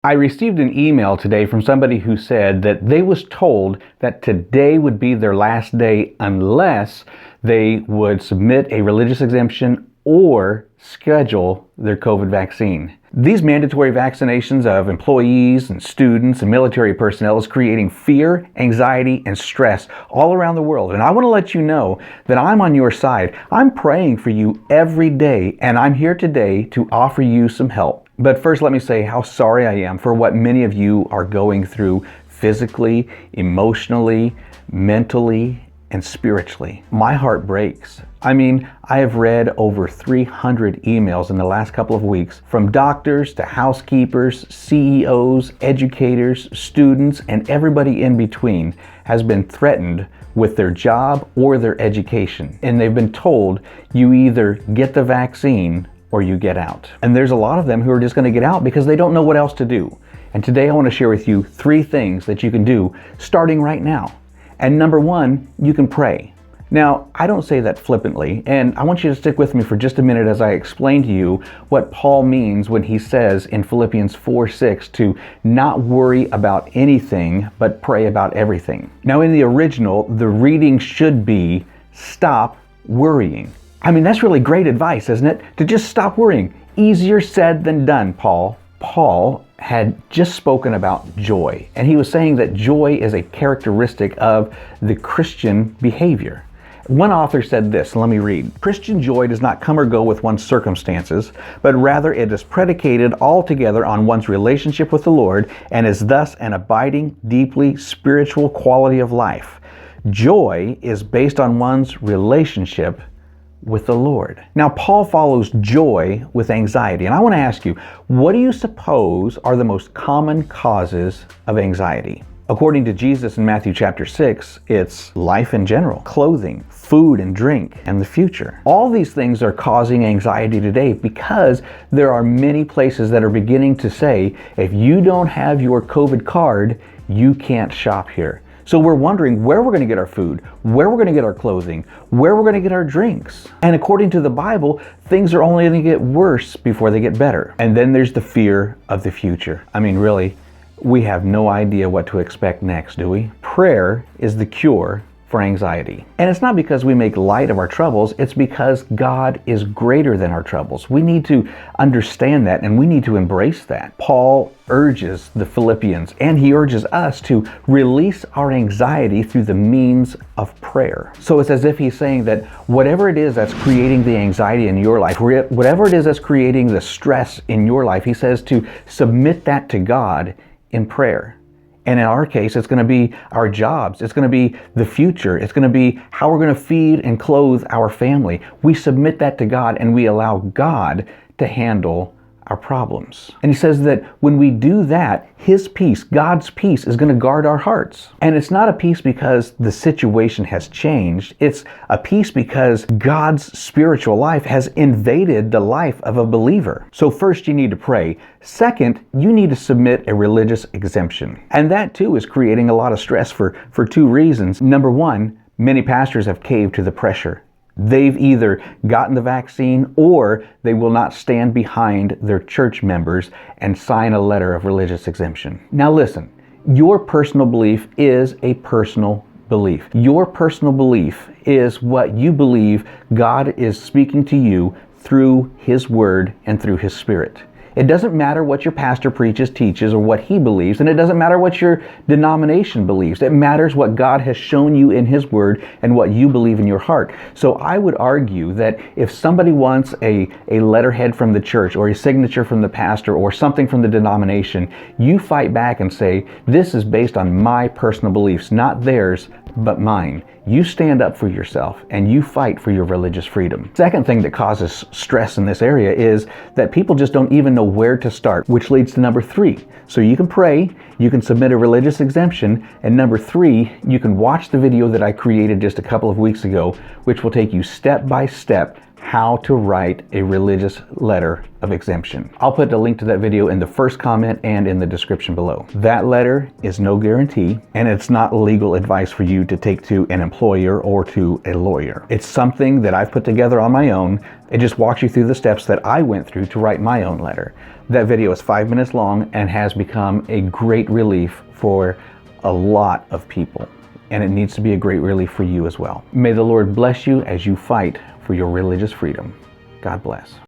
I received an email today from somebody who said that they was told that today would be their last day unless they would submit a religious exemption or schedule their COVID vaccine. These mandatory vaccinations of employees and students and military personnel is creating fear, anxiety, and stress all around the world. And I want to let you know that I'm on your side. I'm praying for you every day, and I'm here today to offer you some help. But first, let me say how sorry I am for what many of you are going through physically, emotionally, mentally, and spiritually. My heart breaks. I mean, I have read over 300 emails in the last couple of weeks from doctors to housekeepers, CEOs, educators, students, and everybody in between has been threatened with their job or their education. And they've been told you either get the vaccine or you get out. And there's a lot of them who are just going to get out because they don't know what else to do. And today I want to share with you 3 things that you can do starting right now. And number 1, you can pray. Now, I don't say that flippantly, and I want you to stick with me for just a minute as I explain to you what Paul means when he says in Philippians 4:6 to not worry about anything, but pray about everything. Now, in the original, the reading should be, stop worrying. I mean, that's really great advice, isn't it? To just stop worrying. Easier said than done, Paul. Paul had just spoken about joy, and he was saying that joy is a characteristic of the Christian behavior. One author said this, let me read. Christian joy does not come or go with one's circumstances, but rather it is predicated altogether on one's relationship with the Lord and is thus an abiding, deeply spiritual quality of life. Joy is based on one's relationship with the Lord. Now, Paul follows joy with anxiety. And I want to ask you, what do you suppose are the most common causes of anxiety? According to Jesus in Matthew chapter 6, it's life in general, clothing, food and drink, and the future. All these things are causing anxiety today because there are many places that are beginning to say, if you don't have your COVID card, you can't shop here. So we're wondering where we're going to get our food, where we're going to get our clothing, where we're going to get our drinks. And according to the Bible, things are only going to get worse before they get better. And then there's the fear of the future. I mean, really, we have no idea what to expect next, do we? Prayer is the cure for anxiety. And it's not because we make light of our troubles, it's because God is greater than our troubles. We need to understand that and we need to embrace that. Paul urges the Philippians and he urges us to release our anxiety through the means of prayer. So it's as if he's saying that whatever it is that's creating the anxiety in your life, whatever it is that's creating the stress in your life, he says to submit that to God in prayer. And in our case, it's going to be our jobs. It's going to be the future. It's going to be how we're going to feed and clothe our family. We submit that to God and we allow God to handle our problems. And he says that when we do that, his peace, God's peace, is going to guard our hearts. And it's not a peace because the situation has changed. It's a peace because God's spiritual life has invaded the life of a believer. So first, you need to pray. Second, you need to submit a religious exemption. And that too is creating a lot of stress for 2 reasons. Number 1, many pastors have caved to the pressure. They've either gotten the vaccine or they will not stand behind their church members and sign a letter of religious exemption. Now listen, your personal belief is a personal belief. Your personal belief is what you believe God is speaking to you through His Word and through His Spirit. It doesn't matter what your pastor preaches, teaches, or what he believes, and it doesn't matter what your denomination believes. It matters what God has shown you in His Word and what you believe in your heart. So I would argue that if somebody wants a letterhead from the church or a signature from the pastor or something from the denomination, you fight back and say, this is based on my personal beliefs, not theirs, but mine. You stand up for yourself and you fight for your religious freedom. Second thing that causes stress in this area is that people just don't even know where to start, which leads to number 3. So you can pray, you can submit a religious exemption, and number 3, you can watch the video that I created just a couple of weeks ago, which will take you step by step how to write a religious letter of exemption. I'll put a link to that video in the first comment and in the description below. That letter is no guarantee, and it's not legal advice for you to take to an employer or to a lawyer. It's something that I've put together on my own. It just walks you through the steps that I went through to write my own letter. That video is 5 minutes long and has become a great relief for a lot of people. And it needs to be a great relief for you as well. May the Lord bless you as you fight for your religious freedom. God bless.